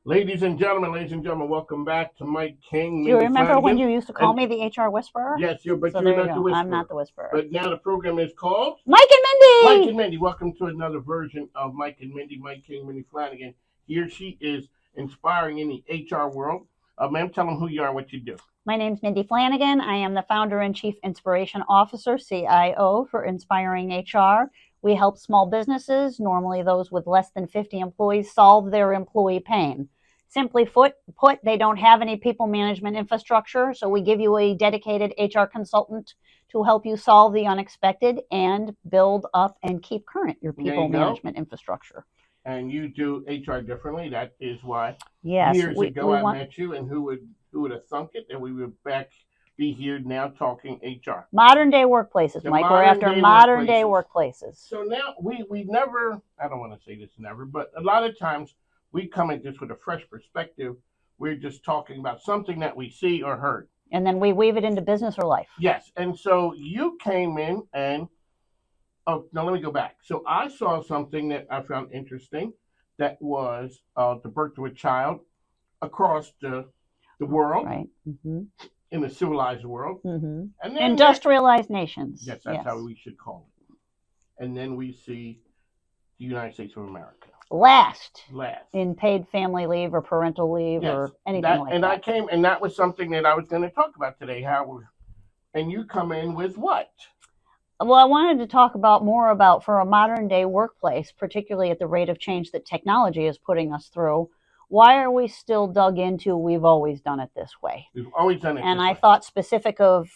Ladies and gentlemen, welcome back to Mike King. Do you remember when Flanagan. you used to call me the HR Whisperer? Yes, but So you're there not you the go. whisperer. I'm not the Whisperer. But now the program is called Mike and Mindy! Mike and Mindy. Welcome to another version of Mike and Mindy, Mike King, Mindy Flanagan. Here she is inspiring in the HR world. Ma'am, tell them who you are and what you do. My name's Mindy Flanagan. I am the Founder and Chief Inspiration Officer, CIO, for Inspiring HR. We help small businesses, normally those with less than 50 employees, solve their employee pain. Simply put, they don't have any people management infrastructure, so we give you a dedicated HR consultant to help you solve the unexpected and build up and keep current your people management infrastructure. And you do HR differently. That is why years ago I met you, and who would have thunk it that we would be here now talking HR. Modern day workplaces, Mike. We're after modern day workplaces. So now we never, I don't want to say this never, but a lot of times we come at this with a fresh perspective. We're just talking about something that we see or heard. And then we weave it into business or life. Yes. And so you came in and, let me go back. So I saw something that I found interesting that was the birth of a child across the world. Right. Mm-hmm. In the civilized world. Mm-hmm. And then industrialized nations. Yes, that's how we should call it. And then we see the United States of America. Last. In paid family leave or parental leave or anything like that. And I came, and that was something that I was going to talk about today. And you come in with what? Well, I wanted to talk more about for a modern day workplace, particularly at the rate of change that technology is putting us through. Why are we still dug into we've always done it this way? We've always done it and I thought specific of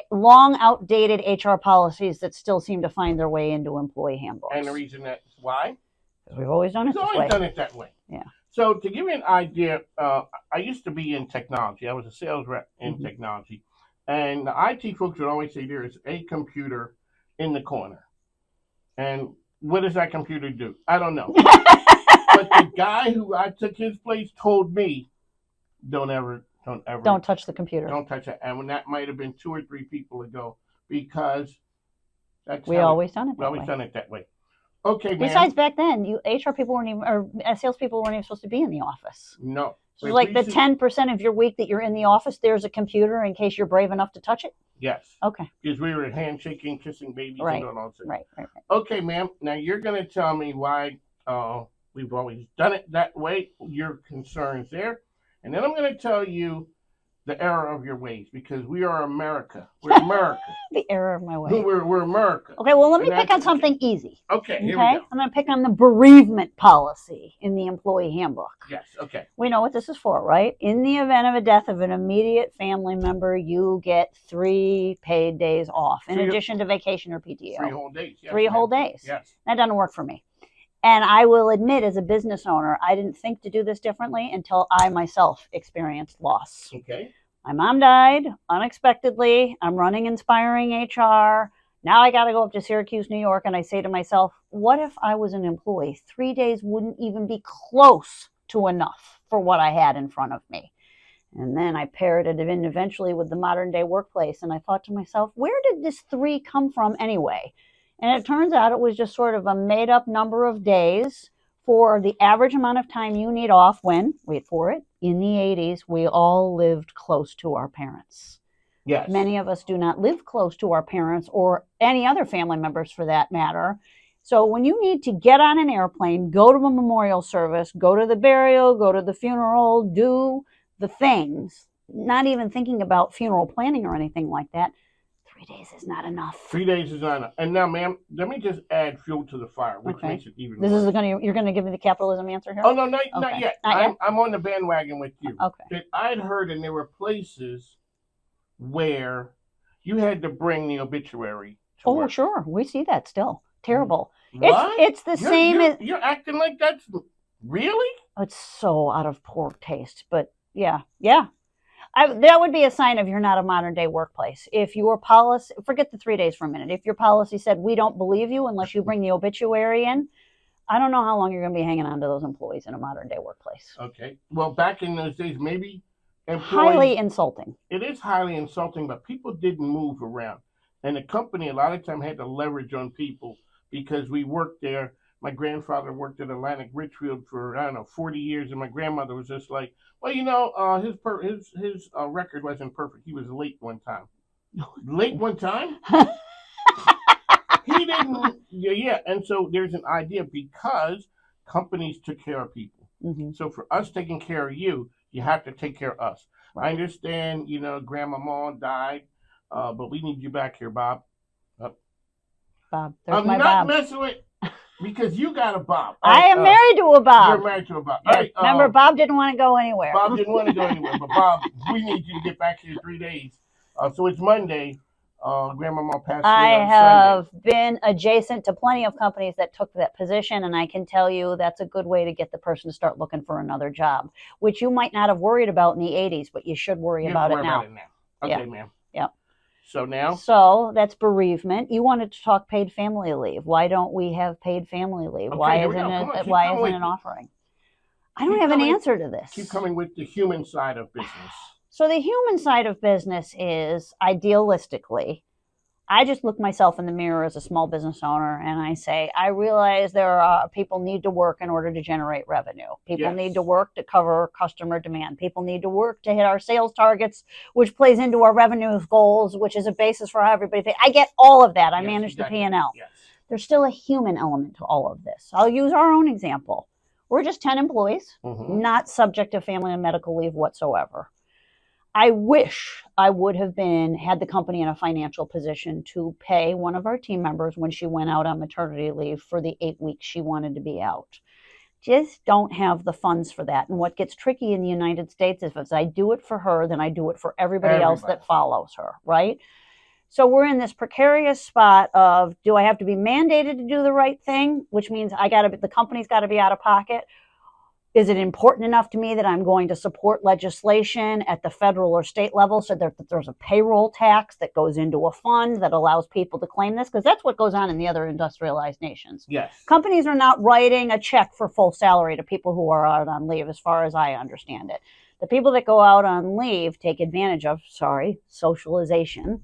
long outdated HR policies that still seem to find their way into employee handbooks. And the reason that's why? Because we've always done it this way. We've always done it that way. Yeah. So to give you an idea, I used to be in technology. I was a sales rep in technology. And the IT folks would always say there is a computer in the corner. And what does that computer do? I don't know. But the guy who I took his place told me, don't touch the computer. Don't touch it. And when that might have been 2 or 3 people ago, because we always done it that way. Okay, man. Besides, back then, HR people weren't even, or salespeople weren't even supposed to be in the office. No. So like the 10% of your week that you're in the office, there's a computer in case you're brave enough to touch it? Yes. Okay. Because we were handshaking, kissing babies, and all that. Right. Okay, ma'am. Now you're going to tell me why we've always done it that way, your concerns there. And then I'm going to tell you the error of your ways, because we are America. We're America. The error of my ways. We're America. Okay, well, let me pick on something easy. Okay, here we go. I'm going to pick on the bereavement policy in the employee handbook. Yes, okay. We know what this is for, right? In the event of a death of an immediate family member, you get 3 paid days off, in addition to vacation or PTO. 3 whole days. Yes, 3 whole days. Yes. That doesn't work for me. And I will admit, as a business owner, I didn't think to do this differently until I myself experienced loss. Okay. My mom died unexpectedly. I'm running Inspiring HR. Now I got to go up to Syracuse, New York, and I say to myself, what if I was an employee? 3 days wouldn't even be close to enough for what I had in front of me. And then I paired it in eventually with the modern day workplace, and I thought to myself, where did this 3 come from anyway? And it turns out it was just sort of a made-up number of days for the average amount of time you need off when, wait for it, in the 80s, we all lived close to our parents. Yes. Many of us do not live close to our parents or any other family members for that matter. So when you need to get on an airplane, go to a memorial service, go to the burial, go to the funeral, do the things, not even thinking about funeral planning or anything like that, 3 days is not enough. 3 days is not enough. And now, ma'am, let me just add fuel to the fire, which makes it even worse. You're going to give me the capitalism answer here? Oh, no, not yet. I'm on the bandwagon with you. Okay. That I'd heard, and there were places where you had to bring the obituary to work. Sure. We see that still. Terrible. What? It's the same as... You're acting like that's... Really? It's so out of poor taste, but yeah. That would be a sign of you're not a modern day workplace. If your policy, forget the 3 days for a minute. If your policy said, we don't believe you unless you bring the obituary in, I don't know how long you're going to be hanging on to those employees in a modern day workplace. Okay. Well, back in those days, maybe highly insulting. It is highly insulting, but people didn't move around. And the company a lot of time had to leverage on people because we worked there my grandfather worked at Atlantic Richfield for, I don't know, 40 years, and my grandmother was just like, well, his record wasn't perfect. He was late one time. Late one time? He didn't. Yeah. And so there's an idea because companies took care of people. Mm-hmm. So for us taking care of you, you have to take care of us. Right. I understand, Grandmama died, but we need you back here, Bob. Bob, there's I'm my not Bob. messing with because you got a Bob. I am married to a Bob. You're married to a Bob. Yeah. Right, Remember, Bob didn't want to go anywhere. Bob didn't want to go anywhere, but Bob, we need you to get back here in 3 days. So it's Monday. Grandmama passed away I on have Sunday. been adjacent to plenty of companies that took that position, and I can tell you that's a good way to get the person to start looking for another job, which you might not have worried about in the 80s, but you should worry about it now. Okay, yeah. ma'am. Yep. So now? So that's bereavement. You wanted to talk paid family leave. Why don't we have paid family leave? Okay, why isn't an offering? I don't have an answer to this. Keep coming with the human side of business. So the human side of business is, idealistically, I just look myself in the mirror as a small business owner and I say, I realize people need to work in order to generate revenue. People need to work to cover customer demand. People need to work to hit our sales targets, which plays into our revenue goals, which is a basis for how everybody pays. I get all of that. I manage the P&L. Yes. There's still a human element to all of this. I'll use our own example. We're just 10 employees, not subject to family and medical leave whatsoever. I wish I would have had the company in a financial position to pay one of our team members when she went out on maternity leave for the 8 weeks she wanted to be out. Just don't have the funds for that. And what gets tricky in the United States is if I do it for her, then I do it for everybody else that follows her, right? So we're in this precarious spot of, do I have to be mandated to do the right thing, which means the company's got to be out of pocket? Is it important enough to me that I'm going to support legislation at the federal or state level so that there's a payroll tax that goes into a fund that allows people to claim this? Because that's what goes on in the other industrialized nations. Yes. Companies are not writing a check for full salary to people who are out on leave, as far as I understand it. The people that go out on leave take advantage of, socialization.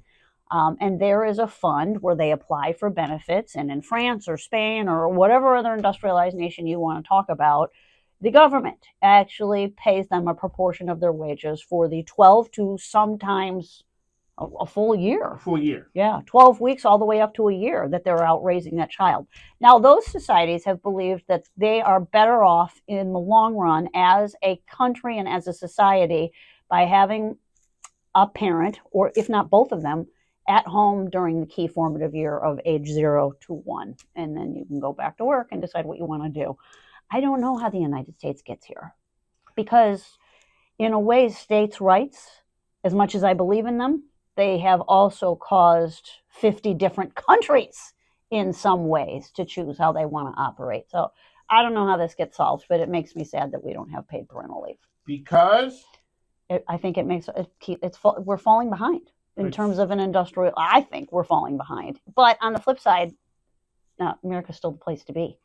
And there is a fund where they apply for benefits. And in France or Spain or whatever other industrialized nation you want to talk about, the government actually pays them a proportion of their wages for the 12 to sometimes a full year. A full year. Yeah, 12 weeks all the way up to a year that they're out raising that child. Now, those societies have believed that they are better off in the long run as a country and as a society by having a parent, or if not both of them, at home during the key formative year of age 0 to 1. And then you can go back to work and decide what you want to do. I don't know how the United States gets here, because in a way, states' rights, as much as I believe in them, they have also caused 50 different countries in some ways to choose how they want to operate. So I don't know how this gets solved, but it makes me sad that we don't have paid parental leave. Because? I think we're falling behind in terms of an industrial. I think we're falling behind. But on the flip side, America's still the place to be.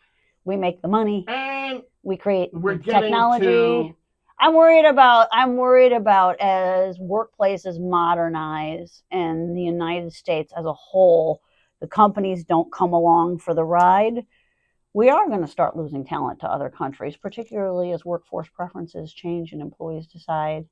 We make the money. And we create technology. I'm worried about as workplaces modernize and the United States as a whole, the companies don't come along for the ride. We are going to start losing talent to other countries, particularly as workforce preferences change and employees decide,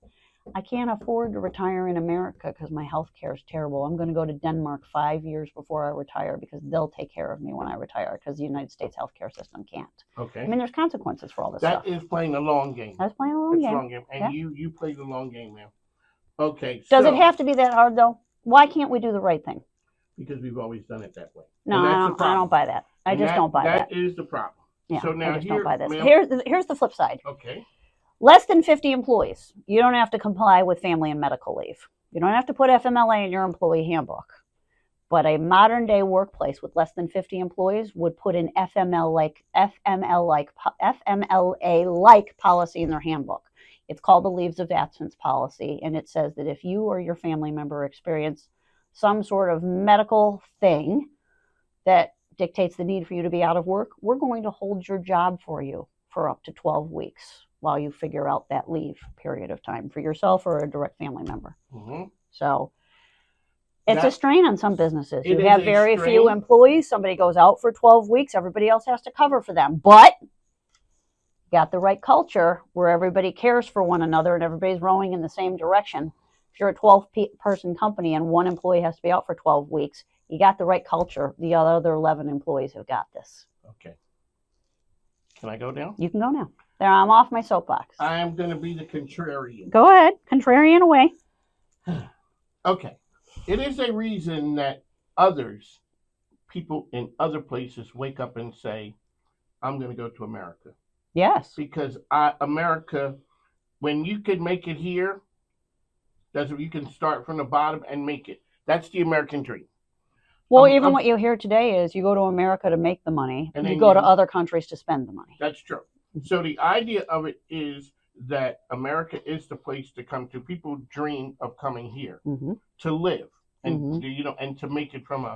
I can't afford to retire in America because my health care is terrible. I'm going to go to Denmark 5 years before I retire because they'll take care of me when I retire because the United States healthcare system can't. Okay. I mean, there's consequences for all this stuff. That is playing a long game. That's playing a long game. And you play the long game, man. Okay. Does it have to be that hard, though? Why can't we do the right thing? Because we've always done it that way. No, I don't buy that. I just don't buy that. That is the problem. Yeah, so now I just don't buy this. Ma'am, here's the flip side. Okay. Less than 50 employees, you don't have to comply with family and medical leave. You don't have to put FMLA in your employee handbook. But a modern day workplace with less than 50 employees would put an FMLA-like policy in their handbook. It's called the leaves of absence policy, and it says that if you or your family member experience some sort of medical thing that dictates the need for you to be out of work, we're going to hold your job for you for up to 12 weeks while you figure out that leave period of time for yourself or a direct family member. Mm-hmm. So It's a strain on some businesses. It You is have a very strain. few employees. Somebody goes out for 12 weeks. Everybody else has to cover for them. But got the right culture where everybody cares for one another and everybody's rowing in the same direction. If you're a 12-person company and one employee has to be out for 12 weeks, you got the right culture. The other 11 employees have got this. Okay. Can I go now? You can go now. There, I'm off my soapbox. I am going to be the contrarian. Go ahead. Contrarian away. Okay. It is a reason that people in other places wake up and say, I'm going to go to America. Yes. Because America, when you can make it here, you can start from the bottom and make it. That's the American dream. Well, what you hear today is you go to America to make the money, and you go to other countries to spend the money. That's true. So the idea of it is that America is the place to come to. People dream of coming here to live and and to make it from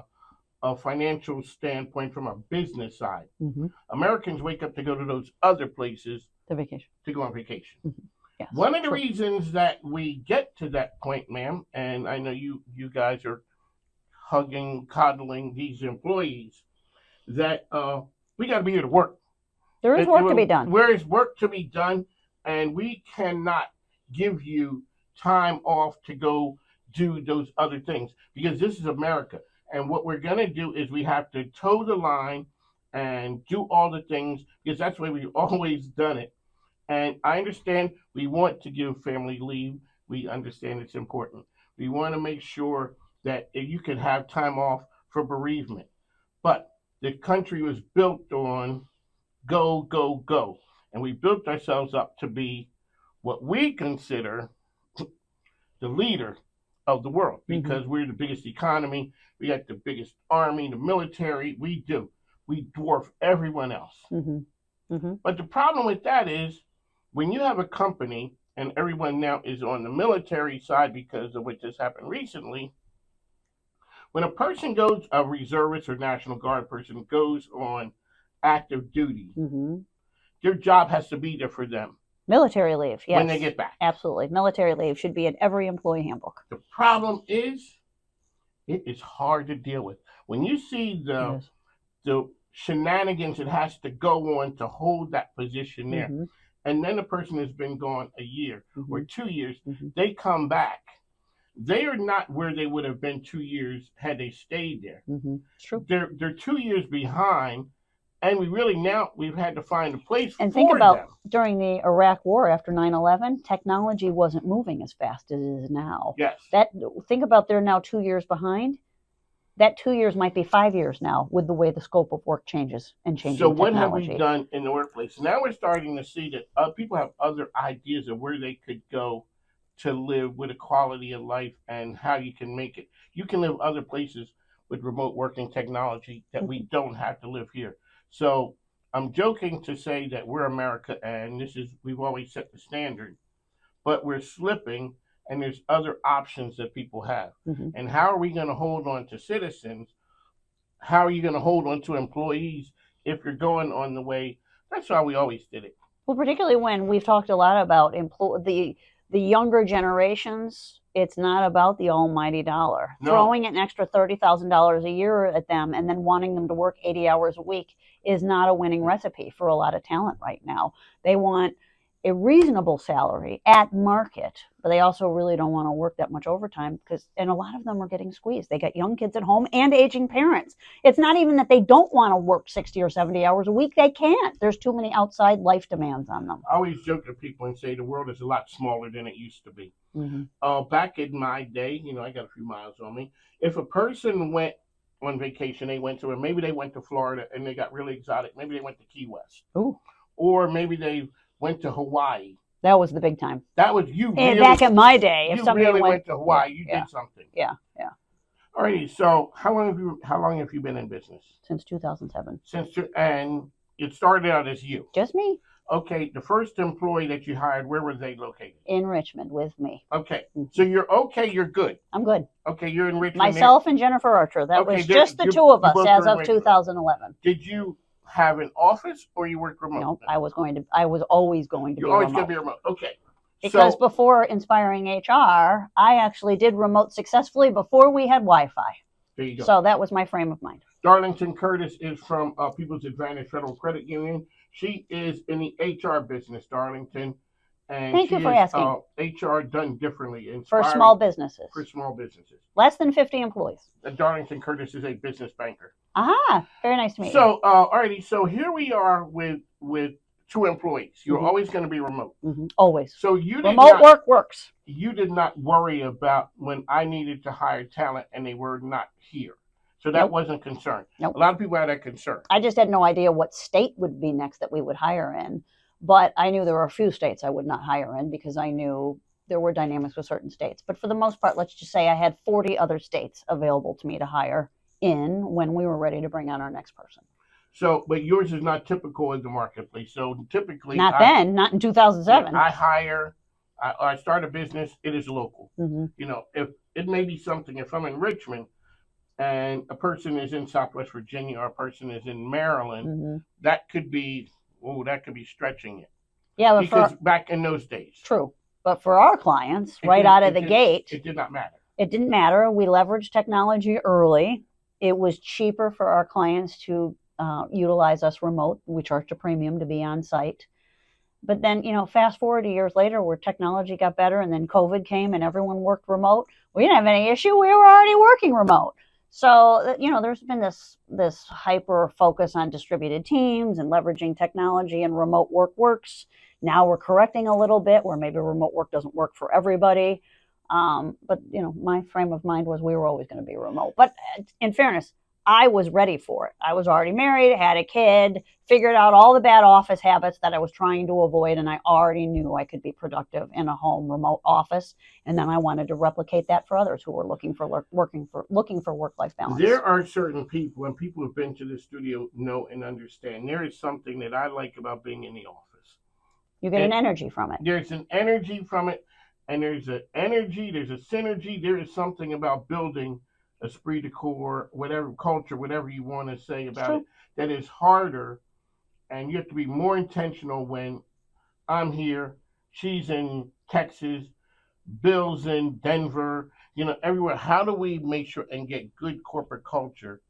a financial standpoint, from a business side. Americans wake up to go to those other places to go on vacation. Yes, one of the reasons that we get to that point, ma'am, and I know you guys are hugging, coddling these employees, that we got to be here to work. There is work to be done. There is work to be done, and we cannot give you time off to go do those other things because this is America. And what we're going to do is we have to toe the line and do all the things because that's the way we've always done it. And I understand we want to give family leave. We understand it's important. We want to make sure that you can have time off for bereavement. But the country was built on go, go, go. And we built ourselves up to be what we consider the leader of the world because we're the biggest economy. We got the biggest army, the military. We dwarf everyone else. But the problem with that is when you have a company and everyone now is on the military side because of what just happened recently, when a person goes, a reservist or National Guard person goes on active duty, their job has to be there for them. Military leave, yes. When they get back. Absolutely. Military leave should be in every employee handbook. The problem is, it is hard to deal with. When you see the shenanigans it has to go on to hold that position there, and then the person has been gone a year or 2 years, they come back. They are not where they would have been 2 years had they stayed there. True. They're 2 years behind, and we've had to find a place and for think about them. During the Iraq War after 9/11, technology wasn't moving as fast as it is now. Yes. Think about they're now 2 years behind. That 2 years might be 5 years now with the way the scope of work changes and changing So technology. what have we done in the workplace? Now we're starting to see that people have other ideas of where they could go to live with a quality of life and how you can make it. You can live other places with remote working technology that we don't have to live here. So I'm joking to say that we're America and we've always set the standard, but we're slipping and there's other options that people have. And how are we going to hold on to citizens? How are you going to hold on to employees if you're going on the way? That's how we always did it. Well, particularly when we've talked a lot about the younger generations, it's not about the almighty dollar. No. Throwing an extra $30,000 a year at them and then wanting them to work 80 hours a week is not a winning recipe for a lot of talent right now. They want a reasonable salary at market, but they also really don't want to work that much overtime and a lot of them are getting squeezed. They got young kids at home and aging parents. It's not even that they don't want to work 60 or 70 hours a week. They can't. There's too many outside life demands on them. I always joke to people and say the world is a lot smaller than it used to be. Back in my day, I got a few miles on me. If a person went on vacation, maybe they went to Florida and they got really exotic. Maybe they went to Key West. Ooh. Or maybe they went to Hawaii. That was the big time. That was you. And back in my day, if somebody went to Hawaii, you did something. Yeah. Alrighty. So how long have you been in business? Since 2007. And it started out as you. Just me. Okay. The first employee that you hired, where were they located? In Richmond with me. Okay. So you're okay. You're good. I'm good. Okay. You're in Richmond. Myself and Jennifer Archer. That was just the two of us as of 2011. Did you have an office or you worked remote? No, I was always going to be You're always remote. going to be remote. Okay. Because before Inspiring HR, I actually did remote successfully before we had Wi-Fi. There you go. So that was my frame of mind. Darlington Curtis is from People's Advantage Federal Credit Union. She is in the HR business, Darlington. And Thank you for asking. HR done differently. For small businesses. For small businesses. Less than 50 employees. Darlington Curtis is a business banker. Aha, very nice to meet you. So, alrighty, so here we are with 2 employees. You're always going to be remote. Always. So work works. You did not worry about when I needed to hire talent and they were not here. So that wasn't concern. Nope. A lot of people had that concern. I just had no idea what state would be next that we would hire in. But I knew there were a few states I would not hire in because I knew there were dynamics with certain states. But for the most part, let's just say I had 40 other states available to me to hire in when we were ready to bring on our next person. So, but yours is not typical in the marketplace. So typically, not in 2007. I start a business. It is local. If it may be something, if I'm in Richmond and a person is in Southwest Virginia or a person is in Maryland, that could be stretching it. Yeah, because back in those days. True, but for our clients, out of the gate, it did not matter. It didn't matter. We leveraged technology early. It was cheaper for our clients to utilize us remote. We charged a premium to be on site. But then, fast forward years later where technology got better and then COVID came and everyone worked remote. We didn't have any issue. We were already working remote. So, there's been this hyper focus on distributed teams and leveraging technology, and remote work works. Now we're correcting a little bit where maybe remote work doesn't work for everybody. But my frame of mind was we were always going to be remote. But in fairness, I was ready for it. I was already married, had a kid, figured out all the bad office habits that I was trying to avoid, and I already knew I could be productive in a home remote office. And then I wanted to replicate that for others who were looking for work-life balance. There are certain people, and people who've been to the studio know and understand. There is something that I like about being in the office. You get an energy from it. There's an energy from it, and there's an energy, there's a synergy. There is something about building esprit de corps, whatever culture, whatever you want to say about it, that is harder, and you have to be more intentional when I'm here, she's in Texas, Bill's in Denver, everywhere. How do we make sure and get good corporate culture?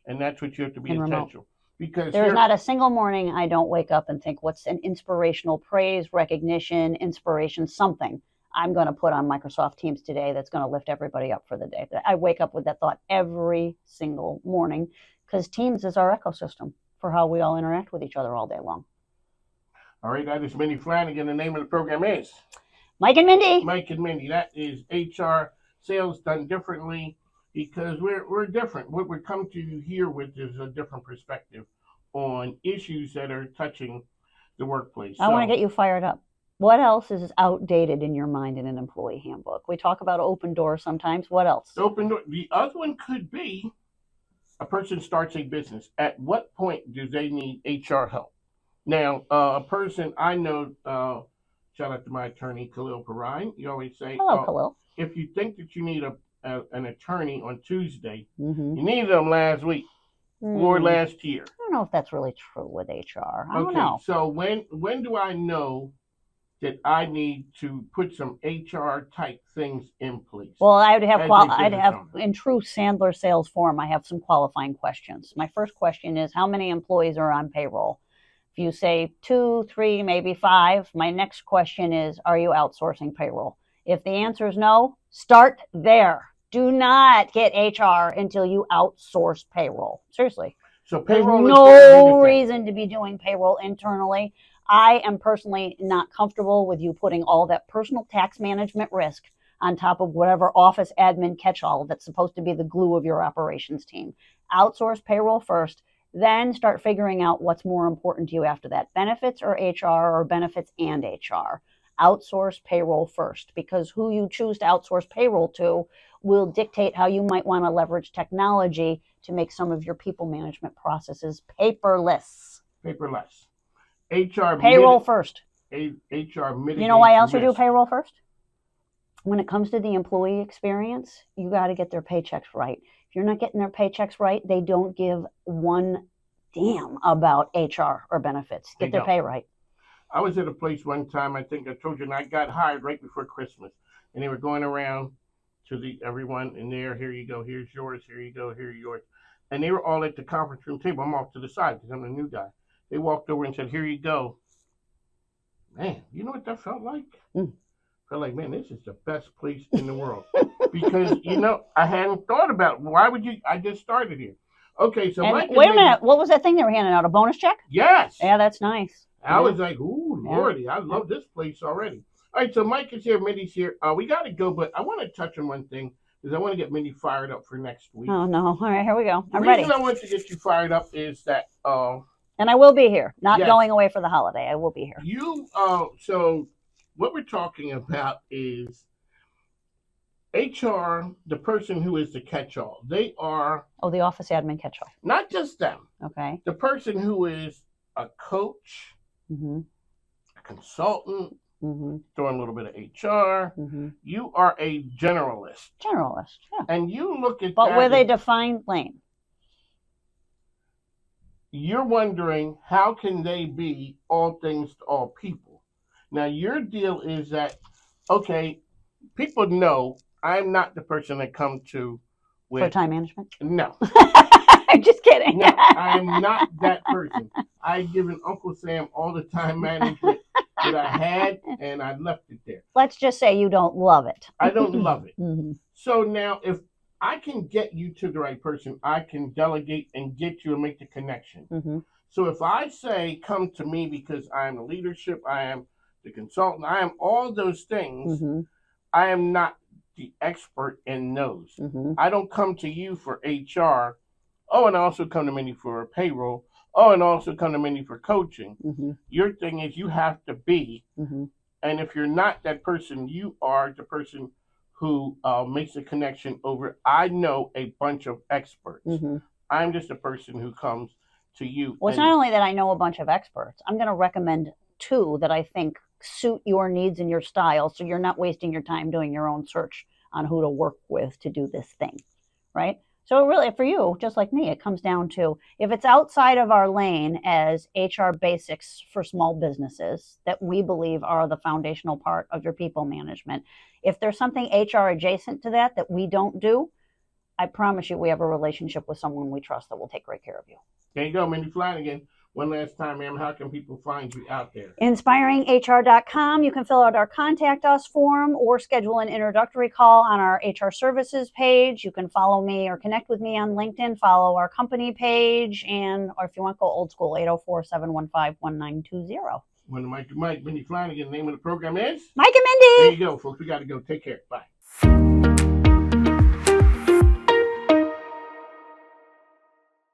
And that's what you have to be intentional. Because there's not a single morning I don't wake up and think, what's an inspirational praise, recognition, inspiration, something I'm going to put on Microsoft Teams today that's going to lift everybody up for the day. I wake up with that thought every single morning because Teams is our ecosystem for how we all interact with each other all day long. All right, that is Mindy Flanagan. The name of the program is Mike and Mindy. Mike and Mindy. That is HR sales done differently because we're different. What we come to you here with is a different perspective on issues that are touching the workplace. I want to get you fired up. What else is outdated in your mind in an employee handbook? We talk about open doors sometimes. What else? Open door. The other one could be a person starts a business. At what point do they need HR help? Now, a person I know, shout out to my attorney, Khalil Perrine. You always say, hello, Khalil. If you think that you need an attorney on Tuesday, you needed them last week or last year. I don't know if that's really true with HR. I don't know. So when do I know that I need to put some HR type things in place? Well, I'd have in true Sandler sales form, I have some qualifying questions. My first question is, how many employees are on payroll? If you say 2, 3, maybe 5, my next question is, are you outsourcing payroll? If the answer is no, start there. Do not get HR until you outsource payroll. Seriously. So payroll There's no reason to be doing payroll internally. I am personally not comfortable with you putting all that personal tax management risk on top of whatever office admin catch-all that's supposed to be the glue of your operations team. Outsource payroll first, then start figuring out what's more important to you after that, benefits or HR, or benefits and HR. Outsource payroll first, because who you choose to outsource payroll to will dictate how you might want to leverage technology to make some of your people management processes paperless. Payroll first. HR mitigates. You know why else you do payroll first? When it comes to the employee experience, you got to get their paychecks right. If you're not getting their paychecks right, they don't give one damn about HR or benefits. Get their pay right. I was at a place one time, I think I told you, and I got hired right before Christmas. And they were going around to everyone in there, here you go, here's yours, here you go, here's yours. And they were all at the conference room table. I'm off to the side because I'm the new guy. They walked over and said, here you go. Man, you know what that felt like? Felt like, man, this is the best place in the world. Because, I hadn't thought about why would you, I just started here. Okay, so Mike. Wait a minute, what was that thing they were handing out? A bonus check? Yes. Yeah, that's nice. I was like, ooh, Lordy, I love this place already. All right, so Mike is here, Mindy's here. We got to go, but I want to touch on one thing because I want to get Mindy fired up for next week. Oh, no. All right, here we go. I'm ready. ready. The reason I want to get you fired up is that... and I will be here, not going away for the holiday. I will be here. So what we're talking about is HR, the person who is the catch-all. They are... Oh, the office admin catch-all. Not just them. Okay. The person who is a coach, a consultant, doing a little bit of HR. You are a generalist. Generalist, yeah. And you look at but that. But with a defined lane. You're wondering, how can they be all things to all people? Now, your deal is that, okay, people know I'm not the person that come to with... For time management? No. I'm just kidding. No, I am not that person. I've given Uncle Sam all the time management that I had, and I left it there. Let's just say you don't love it. I don't love it. So now, if I can get you to the right person, I can delegate and get you and make the connection. So if I say, come to me because I am the leadership, I am the consultant, I am all those things, I am not the expert in those. I don't come to you for HR. Oh, and I also come to Mindy for payroll. Oh, and also come to Mindy for coaching. Your thing is you have to be. And if you're not that person, you are the person who makes a connection over, I know a bunch of experts. I'm just a person who comes to you. Well, it's not only that I know a bunch of experts. I'm going to recommend 2 that I think suit your needs and your style, so you're not wasting your time doing your own search on who to work with to do this thing, right? So really, for you, just like me, it comes down to, if it's outside of our lane as HR basics for small businesses that we believe are the foundational part of your people management, if there's something HR adjacent to that we don't do, I promise you we have a relationship with someone we trust that will take great care of you. There you go, Mindy Flanagan. One last time, ma'am, how can people find you out there? InspiringHR.com. You can fill out our Contact Us form or schedule an introductory call on our HR services page. You can follow me or connect with me on LinkedIn, follow our company page, or if you want to go old school, 804-715-1920. When Mike, Mindy Flanagan, the name of the program is? Mike and Mindy. There you go, folks. We got to go. Take care. Bye.